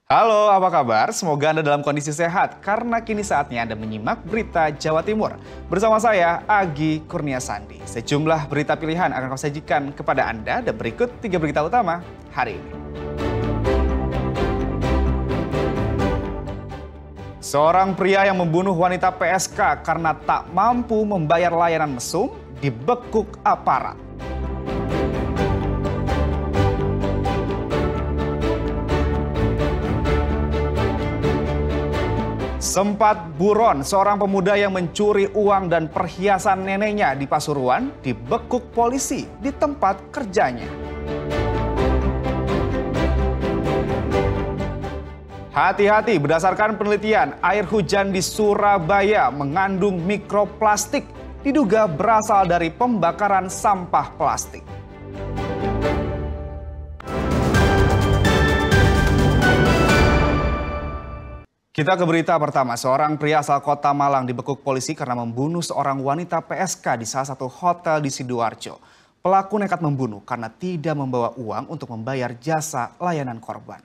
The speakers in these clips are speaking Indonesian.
Halo, apa kabar? Semoga Anda dalam kondisi sehat, karena kini saatnya Anda menyimak berita Jawa Timur. Bersama saya, Agi Kurniasandi. Sejumlah berita pilihan akan kami sajikan kepada Anda, dan berikut 3 berita utama hari ini. Seorang pria yang membunuh wanita PSK karena tak mampu membayar layanan mesum dibekuk aparat. Sempat buron, seorang pemuda yang mencuri uang dan perhiasan neneknya di Pasuruan dibekuk polisi di tempat kerjanya. Hati-hati, berdasarkan penelitian, air hujan di Surabaya mengandung mikroplastik, diduga berasal dari pembakaran sampah plastik. Kita ke berita pertama, seorang pria asal kota Malang dibekuk polisi karena membunuh seorang wanita PSK di salah satu hotel di Sidoarjo. Pelaku nekat membunuh karena tidak membawa uang untuk membayar jasa layanan korban.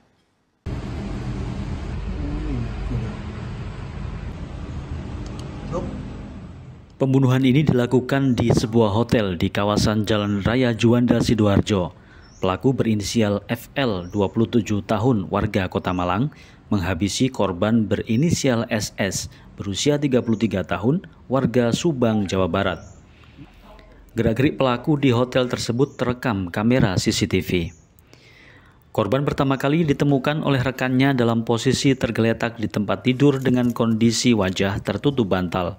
Pembunuhan ini dilakukan di sebuah hotel di kawasan Jalan Raya Juanda, Sidoarjo. Pelaku berinisial FL, 27 tahun, warga Kota Malang, menghabisi korban berinisial SS, berusia 33 tahun, warga Subang, Jawa Barat. Gerak-gerik pelaku di hotel tersebut terekam kamera CCTV. Korban pertama kali ditemukan oleh rekannya dalam posisi tergeletak di tempat tidur dengan kondisi wajah tertutup bantal.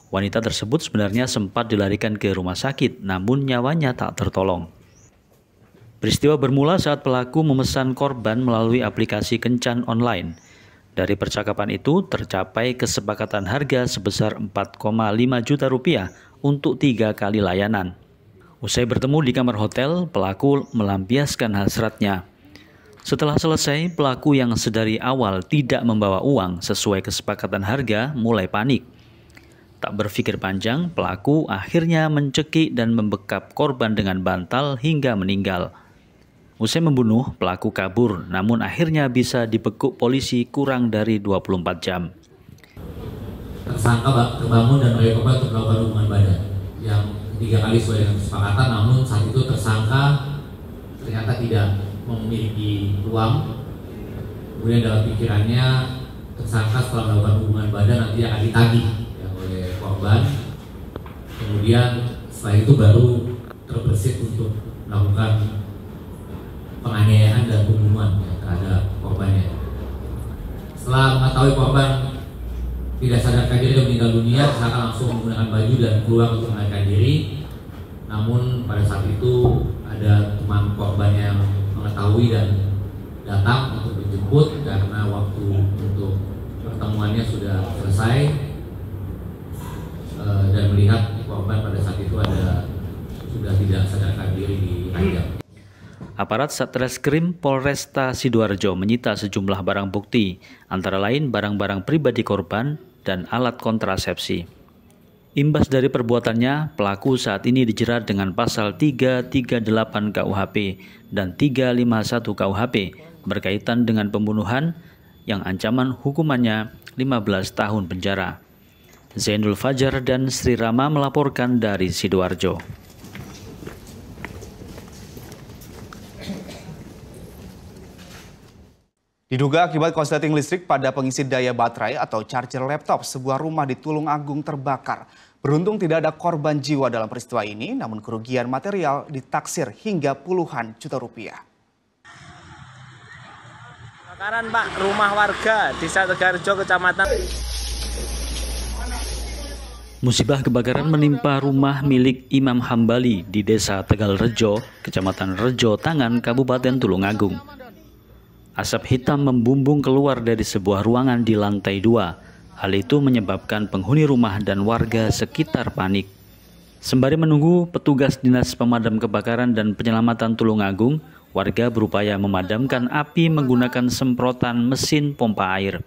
Wanita tersebut sebenarnya sempat dilarikan ke rumah sakit, namun nyawanya tak tertolong. Peristiwa bermula saat pelaku memesan korban melalui aplikasi kencan online. Dari percakapan itu tercapai kesepakatan harga sebesar 4,5 juta rupiah untuk 3 kali layanan. Usai bertemu di kamar hotel, pelaku melampiaskan hasratnya. Setelah selesai, pelaku yang sedari awal tidak membawa uang sesuai kesepakatan harga mulai panik. Tak berpikir panjang, pelaku akhirnya mencekik dan membekap korban dengan bantal hingga meninggal. Usai membunuh, pelaku kabur, namun akhirnya bisa dibekuk polisi kurang dari 24 jam. Tersangka terbangun dan merayu korban untuk melakukan hubungan badan yang 3 kali sesuai dengan kesepakatan, namun saat itu tersangka ternyata tidak memiliki uang. Kemudian dalam pikirannya, tersangka setelah melakukan hubungan badan nanti akan ditagih oleh korban. Kemudian setelah itu baru terbersih untuk melakukan penganiayaan dan pembunuhan terhadap korbannya. Setelah mengetahui korban tidak sadarkan diri dan meninggal dunia, tersangka langsung menggunakan baju dan keluar untuk melarikan diri. Namun pada saat itu ada teman korban yang mengetahui dan datang untuk dijemput karena waktu untuk pertemuannya sudah selesai, dan melihat korban pada saat itu sudah tidak sadarkan diri di ranjang. Aparat Satreskrim Polresta Sidoarjo menyita sejumlah barang bukti, antara lain barang-barang pribadi korban dan alat kontrasepsi. Imbas dari perbuatannya, pelaku saat ini dijerat dengan pasal 338 KUHP dan 351 KUHP berkaitan dengan pembunuhan yang ancaman hukumannya 15 tahun penjara. Zainul Fajar dan Sri Rama melaporkan dari Sidoarjo. Diduga akibat korsleting listrik pada pengisi daya baterai atau charger laptop, sebuah rumah di Tulungagung terbakar. Beruntung tidak ada korban jiwa dalam peristiwa ini, namun kerugian material ditaksir hingga puluhan juta rupiah. Kebakaran, Pak, rumah warga di Tegalrejo, Kecamatan. Musibah kebakaran menimpa rumah milik Imam Hambali di Desa Tegalrejo, Kecamatan Rejo Tangan, Kabupaten Tulungagung. Asap hitam membumbung keluar dari sebuah ruangan di lantai 2. Hal itu menyebabkan penghuni rumah dan warga sekitar panik. Sembari menunggu petugas Dinas Pemadam Kebakaran dan Penyelamatan Tulungagung, warga berupaya memadamkan api menggunakan semprotan mesin pompa air.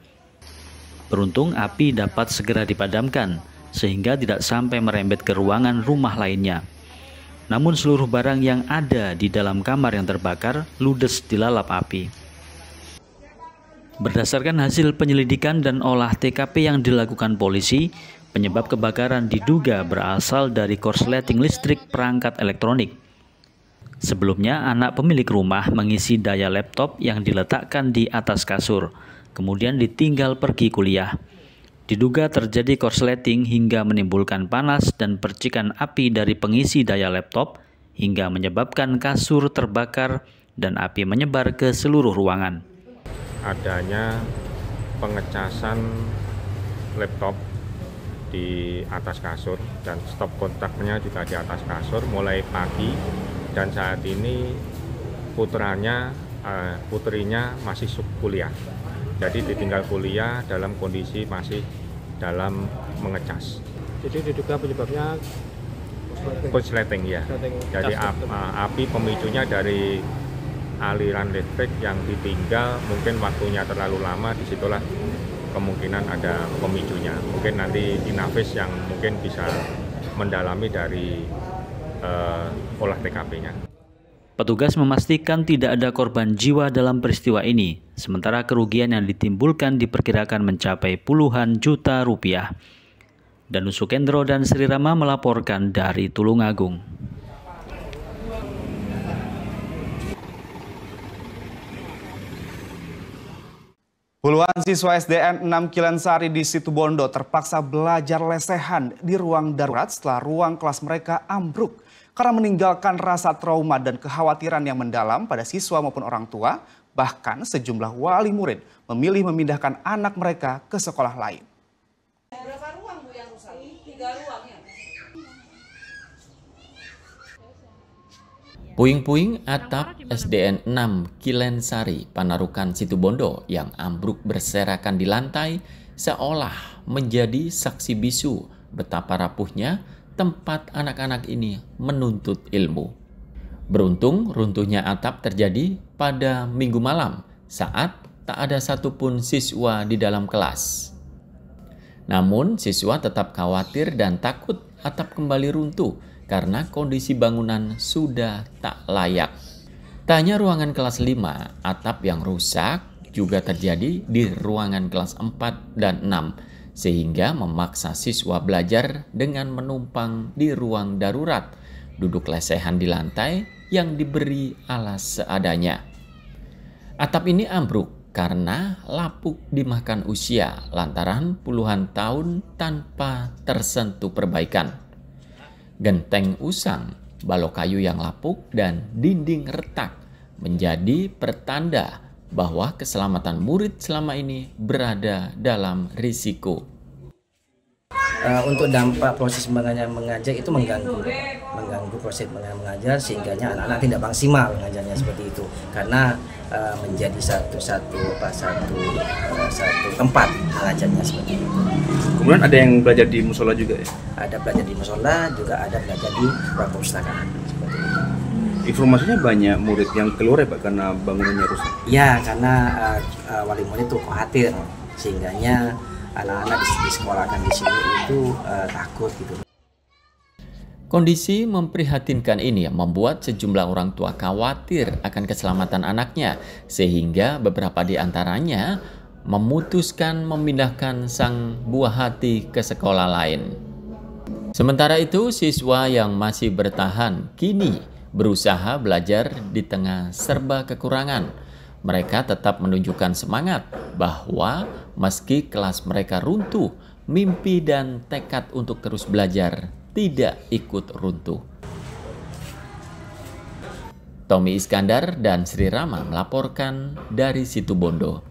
Beruntung api dapat segera dipadamkan, sehingga tidak sampai merembet ke ruangan rumah lainnya. Namun seluruh barang yang ada di dalam kamar yang terbakar ludes dilalap api. Berdasarkan hasil penyelidikan dan olah TKP yang dilakukan polisi, penyebab kebakaran diduga berasal dari korsleting listrik perangkat elektronik. Sebelumnya, anak pemilik rumah mengisi daya laptop yang diletakkan di atas kasur, kemudian ditinggal pergi kuliah. Diduga terjadi korsleting hingga menimbulkan panas dan percikan api dari pengisi daya laptop hingga menyebabkan kasur terbakar dan api menyebar ke seluruh ruangan. Adanya pengecasan laptop di atas kasur dan stop kontaknya juga di atas kasur mulai pagi, dan saat ini putrinya masih kuliah, jadi ditinggal kuliah dalam kondisi masih dalam mengecas. Jadi diduga penyebabnya korsleting ya. Jadi api pemicunya dari aliran listrik yang ditinggal, mungkin waktunya terlalu lama, disitulah kemungkinan ada pemicunya. Mungkin nanti Inavis yang mungkin bisa mendalami dari olah TKP-nya. Petugas memastikan tidak ada korban jiwa dalam peristiwa ini, sementara kerugian yang ditimbulkan diperkirakan mencapai puluhan juta rupiah. Danu Sukendro dan Sri Rama melaporkan dari Tulungagung. Puluhan siswa SDN 6 Kilensari di Situbondo terpaksa belajar lesehan di ruang darurat setelah ruang kelas mereka ambruk. Karena meninggalkan rasa trauma dan kekhawatiran yang mendalam pada siswa maupun orang tua, bahkan sejumlah wali murid memilih memindahkan anak mereka ke sekolah lain. Berapa ruang Bu yang rusak? 3 ruang ya? Puing-puing atap SDN 6 Kilensari, Panarukan, Situbondo yang ambruk berserakan di lantai seolah menjadi saksi bisu betapa rapuhnya tempat anak-anak ini menuntut ilmu. Beruntung runtuhnya atap terjadi pada Minggu malam saat tak ada satupun siswa di dalam kelas. Namun siswa tetap khawatir dan takut atap kembali runtuh karena kondisi bangunan sudah tak layak. Tak hanya ruangan kelas 5, atap yang rusak juga terjadi di ruangan kelas 4 dan 6, sehingga memaksa siswa belajar dengan menumpang di ruang darurat, duduk lesehan di lantai yang diberi alas seadanya. Atap ini ambruk karena lapuk dimakan usia lantaran puluhan tahun tanpa tersentuh perbaikan. Genteng usang, balok kayu yang lapuk, dan dinding retak menjadi pertanda bahwa keselamatan murid selama ini berada dalam risiko. Untuk dampak proses mengajar itu mengganggu proses mengajar, sehingga anak-anak tidak maksimal mengajarnya seperti itu karena menjadi satu tempat mengajarnya seperti itu. Kemudian ada yang belajar di musola juga ya? Ada belajar di musola, juga ada belajar di ruang perpustakaan seperti itu. Informasinya banyak murid yang keluar ya Pak karena bangunannya rusak? Ya, karena wali murid itu khawatir, sehingganya anak-anak di sekolahkan di sini itu takut gitu. Kondisi memprihatinkan ini membuat sejumlah orang tua khawatir akan keselamatan anaknya, sehingga beberapa di antaranya memutuskan memindahkan sang buah hati ke sekolah lain. Sementara itu, siswa yang masih bertahan kini berusaha belajar di tengah serba kekurangan. Mereka tetap menunjukkan semangat bahwa meski kelas mereka runtuh, mimpi dan tekad untuk terus belajar tidak ikut runtuh. Tommy Iskandar dan Sri Rama melaporkan dari Situbondo.